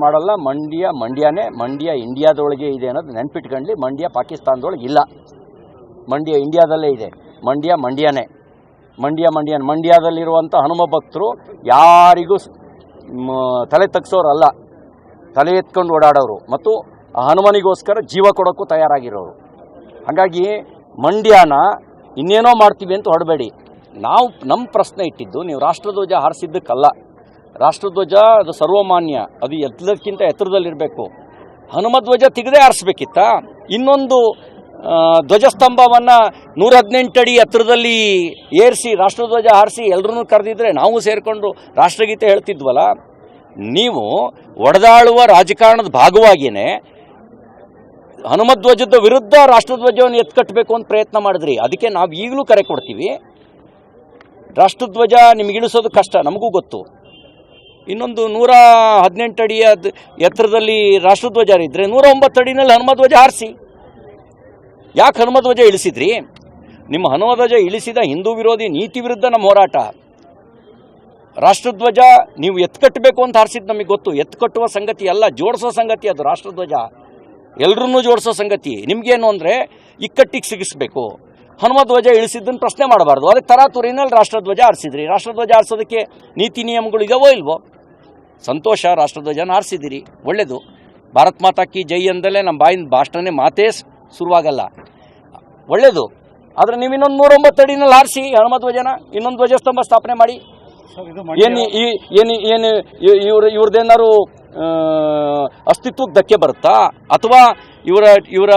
ಮಾಡಲ್ಲ. ಮಂಡ್ಯನೇ. ಮಂಡ್ಯ ಇಂಡಿಯಾದೊಳಗೆ ಇದೆ ಅನ್ನೋದು ನೆನ್ಪಿಟ್ಕೊಳ್ಳಿ. ಮಂಡ್ಯ ಪಾಕಿಸ್ತಾನದೊಳಗೆ ಇಲ್ಲ. ಮಂಡ್ಯ ಇಂಡಿಯಾದಲ್ಲೇ ಇದೆ. ಮಂಡ್ಯನೇ. ಮಂಡ್ಯದಲ್ಲಿರುವಂಥ ಹನುಮ ಭಕ್ತರು ಯಾರಿಗೂ ತಲೆ ತಗ್ಸೋರಲ್ಲ, ತಲೆ ಎತ್ಕೊಂಡು ಓಡಾಡೋರು ಮತ್ತು ಆ ಹನುಮನಿಗೋಸ್ಕರ ಜೀವ ಕೊಡೋಕ್ಕೂ ತಯಾರಾಗಿರೋರು. ಹಾಗಾಗಿ ಮಂಡ್ಯನ ಇನ್ನೇನೋ ಮಾಡ್ತೀವಿ ಅಂತ ಹೊಡಬೇಡಿ. ನಾವು ನಮ್ಮ ಪ್ರಶ್ನೆ ಇಟ್ಟಿದ್ದು ನೀವು ರಾಷ್ಟ್ರಧ್ವಜ ಹಾರಿಸಿದ್ದಕ್ಕಲ್ಲ. ರಾಷ್ಟ್ರಧ್ವಜ ಅದು ಸರ್ವಮಾನ್ಯ, ಅದು ಎಲ್ಲದಕ್ಕಿಂತ ಎತ್ತರದಲ್ಲಿರಬೇಕು. ಹನುಮಧ್ವಜ ತೆಗೆದೇ ಹಾರಿಸ್ಬೇಕಿತ್ತ. ಇನ್ನೊಂದು ಧ್ವಜಸ್ತಂಭವನ್ನು 118 ಅಡಿ ಎತ್ತರದಲ್ಲಿ ಏರಿಸಿ ರಾಷ್ಟ್ರಧ್ವಜ ಹಾರಿಸಿ ಎಲ್ಲರೂ ಕರೆದಿದ್ರೆ ನಾವು ಸೇರಿಕೊಂಡು ರಾಷ್ಟ್ರಗೀತೆ ಹೇಳ್ತಿದ್ವಲ್ಲ. ನೀವು ಒಡೆದಾಳುವ ರಾಜಕಾರಣದ ಭಾಗವಾಗಿಯೇ ಹನುಮಧ್ವಜದ ವಿರುದ್ಧ ರಾಷ್ಟ್ರಧ್ವಜವನ್ನು ಎತ್ಕಟ್ಟಬೇಕು ಅಂತ ಪ್ರಯತ್ನ ಮಾಡಿದ್ರಿ. ಅದಕ್ಕೆ ನಾವು ಈಗಲೂ ಕರೆ ಕೊಡ್ತೀವಿ. ರಾಷ್ಟ್ರಧ್ವಜ ನಿಮಗೆ ಇಳಿಸೋದು ಕಷ್ಟ, ನಮಗೂ ಗೊತ್ತು. ಇನ್ನೊಂದು 118 ಅಡಿಯ ಎತ್ತರದಲ್ಲಿ ರಾಷ್ಟ್ರಧ್ವಜ ಇದ್ದರೆ 109 ಅಡಿನಲ್ಲಿ ಹನುಮಧ್ವಜ ಹಾರಿಸಿ. ಯಾಕೆ ಹನುಮಧ್ವಜ ಇಳಿಸಿದ್ರಿ? ನಿಮ್ಮ ಹನುಮಧ್ವಜ ಇಳಿಸಿದ ಹಿಂದೂ ವಿರೋಧಿ ನೀತಿ ವಿರುದ್ಧ ನಮ್ಮ ಹೋರಾಟ. ರಾಷ್ಟ್ರಧ್ವಜ ನೀವು ಎತ್ಕಟ್ಟಬೇಕು ಅಂತ ಹಾರಿಸಿದ್ದು ನಮಗೆ ಗೊತ್ತು. ಎತ್ಕಟ್ಟುವ ಸಂಗತಿ ಅಲ್ಲ, ಜೋಡಿಸೋ ಸಂಗತಿ ಅದು. ರಾಷ್ಟ್ರಧ್ವಜ ಎಲ್ಲರನ್ನೂ ಜೋಡಿಸೋ ಸಂಗತಿ. ನಿಮಗೇನು ಅಂದರೆ ಇಕ್ಕಟ್ಟಿಗೆ ಸಿಗಿಸ್ಬೇಕು. ಹನುಮಧ್ವಜ ಇಳಿಸಿದ್ದನ್ನು ಪ್ರಶ್ನೆ ಮಾಡಬಾರ್ದು. ಅದಕ್ಕೆ ತರಾತುರಿನಲ್ಲಿ ರಾಷ್ಟ್ರಧ್ವಜ ಹಾರಿಸಿದ್ರಿ. ರಾಷ್ಟ್ರಧ್ವಜ ಹಾರಿಸೋದಕ್ಕೆ ನೀತಿ ನಿಯಮಗಳು ಇದಾವೋ ಇಲ್ವೋ? ಸಂತೋಷ, ರಾಷ್ಟ್ರಧ್ವಜನ ಹಾರಿಸಿದ್ದೀರಿ, ಒಳ್ಳೆಯದು. ಭಾರತ್ ಮಾತಾ ಕಿ ಜೈ ಅಂದಲೇ ನಮ್ಮ ಬಾಯಿಂದ ಭಾಷಣನೇ ಮಾತೇ ಶುರುವಾಗಲ್ಲ, ಒಳ್ಳೆಯದು. ಆದರೆ ನೀವು ಇನ್ನೊಂದು 109 ಅಡಿನಲ್ಲಿ ಹಾರಿಸಿ ಹನುಮಧ್ವಜನ, ಇನ್ನೊಂದು ಧ್ವಜಸ್ತಂಭ ಸ್ಥಾಪನೆ ಮಾಡಿ. ಏನು ಇವ್ರದ್ದೇನಾದ್ರು ಅಸ್ತಿತ್ವಕ್ಕೆ ಧಕ್ಕೆ ಬರುತ್ತಾ? ಅಥವಾ ಇವರ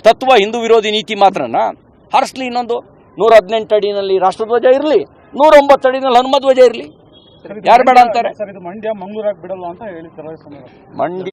ತತ್ವ ಹಿಂದೂ ವಿರೋಧಿ ನೀತಿ ಮಾತ್ರನಾ? ಹಾರಿಸ್ಲಿ. ಇನ್ನೊಂದು 118 ಅಡಿನಲ್ಲಿ ರಾಷ್ಟ್ರಧ್ವಜ ಇರಲಿ, 109 ಅಡಿನಲ್ಲಿ ಹನುಮಧ್ವಜ ಇರಲಿ. ಯಾರು ಬೇಡ ಅಂತಾರೆ? ಮಂಡ್ಯ ಮಂಗಳೂರಾಗಿ ಬಿಡಲ್ಲ ಅಂತ ಹೇಳಿದ್ದಾರೆ. ಮಂಡ್ಯ